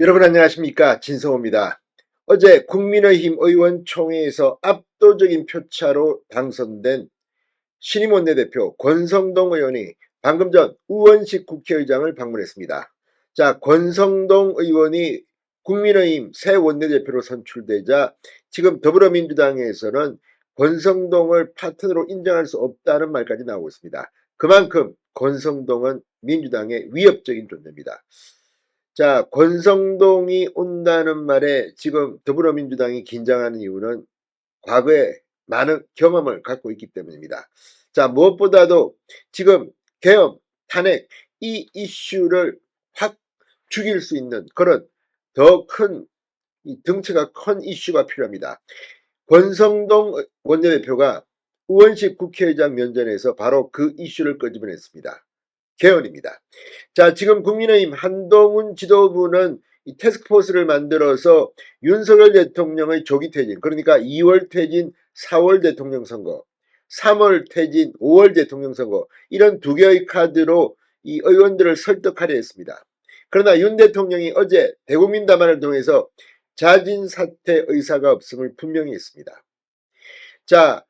여러분 안녕하십니까, 진성호입니다. 어제 국민의힘 의원총회에서 압도적인 표차로 당선된 신임 원내대표 권성동 의원이 방금 전 우원식 국회의장을 방문했습니다. 자, 권성동 의원이 국민의힘 새 원내대표로 선출되자 지금 더불어민주당에서는 권성동을 파트너로 인정할 수 없다는 말까지 나오고 있습니다. 그만큼 권성동은 민주당의 위협적인 존재입니다. 자, 권성동이 온다는 말에 지금 더불어민주당이 긴장하는 이유는 과거에 많은 경험을 갖고 있기 때문입니다. 자, 무엇보다도 지금 계엄, 탄핵 이 이슈를 확 죽일 수 있는 그런 더 큰 덩치가 큰 이슈가 필요합니다. 권성동 원내대표가 우원식 국회의장 면전에서 바로 그 이슈를 끄집어냈습니다. 개헌입니다. 자, 지금 국민의힘 한동훈 지도부는 이 태스크포스를 만들어서 윤석열 대통령의 조기 퇴진, 그러니까 2월 퇴진, 4월 대통령 선거, 3월 퇴진, 5월 대통령 선거, 이런 두 개의 카드로 이 의원들을 설득하려 했습니다. 그러나 윤 대통령이 어제 대국민 담화를 통해서 자진 사퇴 의사가 없음을 분명히 했습니다. 자,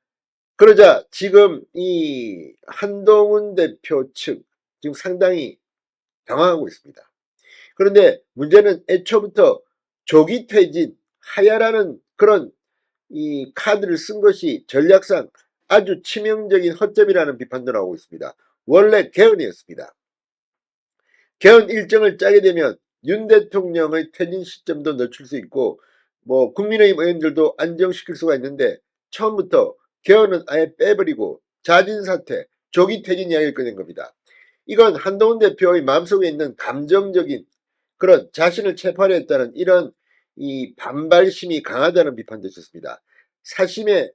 그러자 지금 이 한동훈 대표 측 지금 상당히 당황하고 있습니다. 그런데 문제는 애초부터 조기 퇴진, 하야라는 그런 이 카드를 쓴 것이 전략상 아주 치명적인 허점이라는 비판도 나오고 있습니다. 원래 개헌이었습니다. 개헌 일정을 짜게 되면 윤 대통령의 퇴진 시점도 늦출 수 있고 뭐 국민의힘 의원들도 안정시킬 수가 있는데 처음부터 개헌은 아예 빼버리고 자진 사퇴, 조기 퇴진 이야기를 꺼낸 겁니다. 이건 한동훈 대표의 마음속에 있는 감정적인 그런 자신을 체포하려 했다는 이런 이 반발심이 강하다는 비판도 있었습니다. 사심의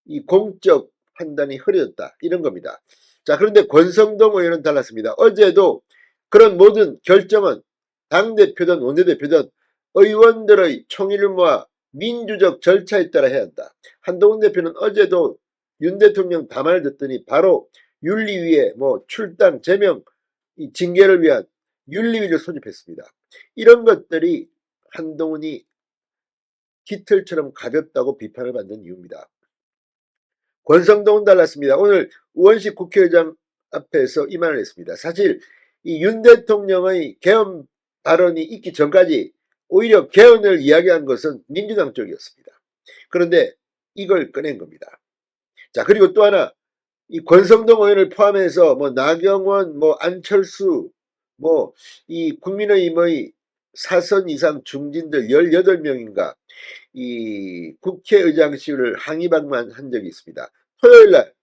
이 공적 판단이 흐려졌다, 이런 겁니다. 자, 그런데 권성동 의원은 달랐습니다. 어제도 그런 모든 결정은 당대표든 원내대표든 의원들의 총의를 모아 민주적 절차에 따라 해야 한다. 한동훈 대표는 어제도 윤 대통령 담화를 듣더니 바로 윤리위에 뭐 출당, 제명, 징계를 위한 윤리위를 소집했습니다. 이런 것들이 한동훈이 깃털처럼 가볍다고 비판을 받는 이유입니다. 권성동은 달랐습니다. 오늘 우원식 국회의장 앞에서 이 말을 했습니다. 사실 이 윤 대통령의 개헌 발언이 있기 전까지 오히려 개헌을 이야기한 것은 민주당 쪽이었습니다. 그런데 이걸 꺼낸 겁니다. 자, 그리고 또 하나, 이 권성동 의원을 포함해서 뭐 나경원, 뭐 안철수, 뭐 이 국민의힘의 사선 이상 중진들 18명인가 이 국회의장실을 항의 방문한 적이 있습니다. 토요일날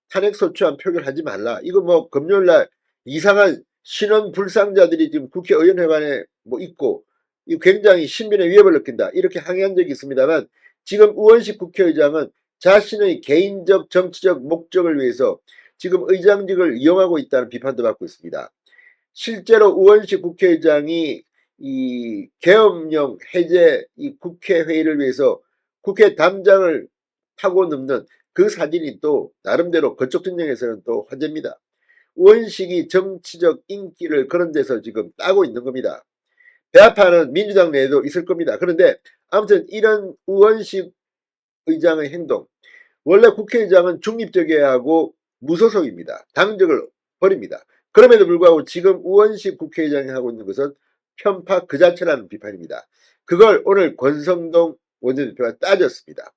탄핵소추안 표결하지 말라. 이거 뭐 금요일날 이상한 신원 불상자들이 지금 국회의원회관에 뭐 있고 이 굉장히 신변에 위협을 느낀다, 이렇게 항의한 적이 있습니다만 지금 우원식 국회의장은 자신의 개인적 정치적 목적을 위해서 지금 의장직을 이용하고 있다는 비판도 받고 있습니다. 실제로 우원식 국회의장이 이 계엄령 해제 이 국회 회의를 위해서 국회 담장을 타고 넘는 그 사진이 또 나름대로 그쪽 진영에서는 또 화제입니다. 우원식이 정치적 인기를 그런 데서 지금 따고 있는 겁니다. 배합하는 민주당 내에도 있을 겁니다. 그런데 아무튼 이런 우원식 의장의 행동, 원래 국회의장은 중립적이어야 하고 무소속입니다. 당적을 버립니다. 그럼에도 불구하고 지금 우원식 국회의장이 하고 있는 것은 편파 그 자체라는 비판입니다. 그걸 오늘 권성동 원내대표가 따졌습니다.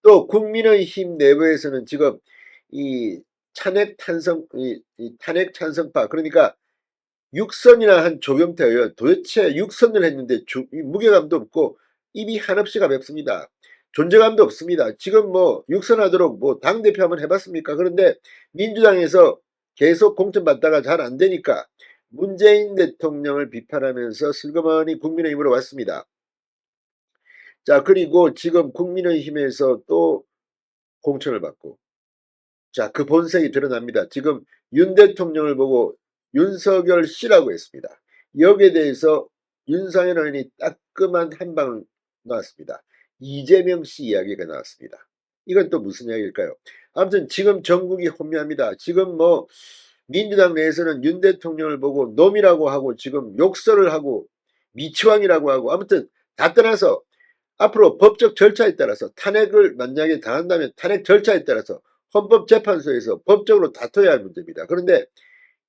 또 국민의힘 내부에서는 지금 이 탄핵 찬성파, 그러니까 육선이나 한 조경태 의원, 도대체 육선을 했는데 무게감도 없고 입이 한없이 가볍습니다. 존재감도 없습니다. 지금 뭐 육선하도록 뭐 당대표 한번 해봤습니까? 그런데 민주당에서 계속 공천받다가 잘 안 되니까 문재인 대통령을 비판하면서 슬그머니 국민의힘으로 왔습니다. 자, 그리고 지금 국민의힘에서 또 공천을 받고, 자, 그 본색이 드러납니다. 지금 윤 대통령을 보고 윤석열 씨라고 했습니다. 여기에 대해서 윤상현 의원이 따끔한 한 방을 나왔습니다. 이재명 씨 이야기가 나왔습니다. 이건 또 무슨 이야기일까요? 아무튼 지금 전국이 혼미합니다. 지금 뭐 민주당 내에서는 윤 대통령을 보고 놈이라고 하고 지금 욕설을 하고 미치왕이라고 하고 아무튼 다 떠나서 앞으로 법적 절차에 따라서 탄핵을 만약에 당한다면 탄핵 절차에 따라서 헌법재판소에서 법적으로 다퉈야 할 문제입니다. 그런데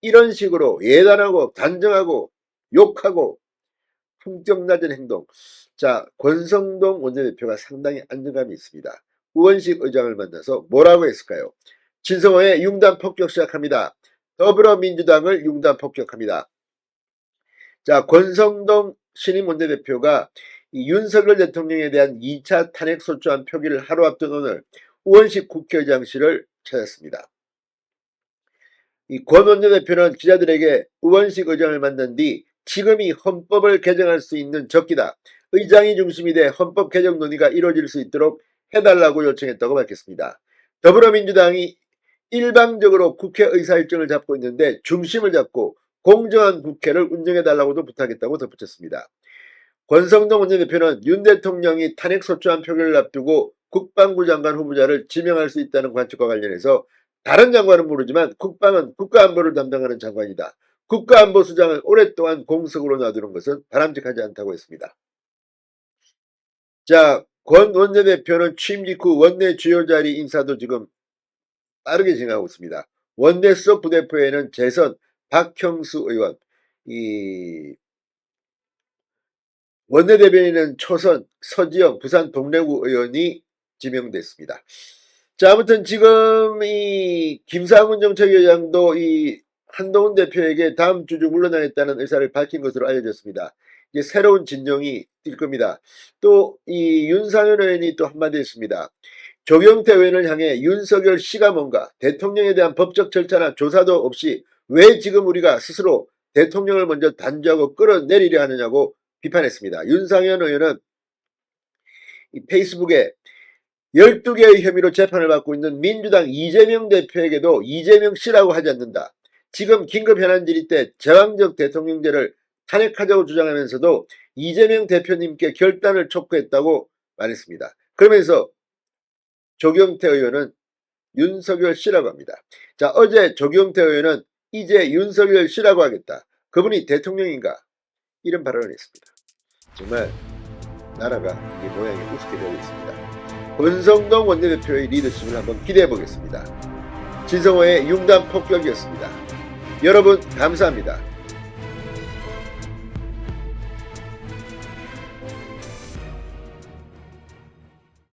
이런 식으로 예단하고 단정하고 욕하고 품격 낮은 행동. 자, 권성동 원내대표가 상당히 안정감이 있습니다. 우원식 의장을 만나서 뭐라고 했을까요? 진성호의 융단 폭격 시작합니다. 더불어민주당을 융단 폭격합니다. 자, 권성동 신임 원내대표가 이 윤석열 대통령에 대한 2차 탄핵 소추안 표기를 하루 앞둔 오늘 우원식 국회의장실을 찾았습니다. 이 권 원내대표는 기자들에게 우원식 의장을 만난 뒤 지금이 헌법을 개정할 수 있는 적기다. 의장이 중심이 돼 헌법 개정 논의가 이루어질 수 있도록 해달라고 요청했다고 밝혔습니다. 더불어민주당이 일방적으로 국회 의사일정을 잡고 있는데 중심을 잡고 공정한 국회를 운영해달라고도 부탁했다고 덧붙였습니다. 권성동 원내대표는 윤 대통령이 탄핵소추안 표결을 앞두고 국방부 장관 후보자를 지명할 수 있다는 관측과 관련해서 다른 장관은 모르지만 국방은 국가안보를 담당하는 장관이다. 국가안보수장을 오랫동안 공석으로 놔두는 것은 바람직하지 않다고 했습니다. 자, 권 원내대표는 취임 직후 원내 주요 자리 인사도 지금 빠르게 진행하고 있습니다. 원내 수석 부대표에는 재선 박형수 의원, 원내대변인은 초선 서지영 부산 동래구 의원이 지명됐습니다. 자, 아무튼 지금 이 김상훈 정책위원장도 이 한동훈 대표에게 다음 주 중 물러나겠다는 의사를 밝힌 것으로 알려졌습니다. 이제 새로운 진영이 뛸 겁니다. 또 이 윤상현 의원이 또 한마디 했습니다. 조경태 의원을 향해 윤석열 씨가 뭔가 대통령에 대한 법적 절차나 조사도 없이 왜 지금 우리가 스스로 대통령을 먼저 단죄하고 끌어내리려 하느냐고 비판했습니다. 윤상현 의원은 이 페이스북에 12개의 혐의로 재판을 받고 있는 민주당 이재명 대표에게도 이재명 씨라고 하지 않는다. 지금 긴급 현안 질의 때 제왕적 대통령제를 탄핵하자고 주장하면서도 이재명 대표님께 결단을 촉구했다고 말했습니다. 그러면서 조경태 의원은 윤석열 씨라고 합니다. 자, 어제 조경태 의원은 이제 윤석열 씨라고 하겠다. 그분이 대통령인가? 이런 발언을 했습니다. 정말 나라가 이 모양이 우습게 되고 있습니다. 권성동 원내대표의 리더십을 한번 기대해 보겠습니다. 진성호의 융단 폭격이었습니다. 여러분 감사합니다.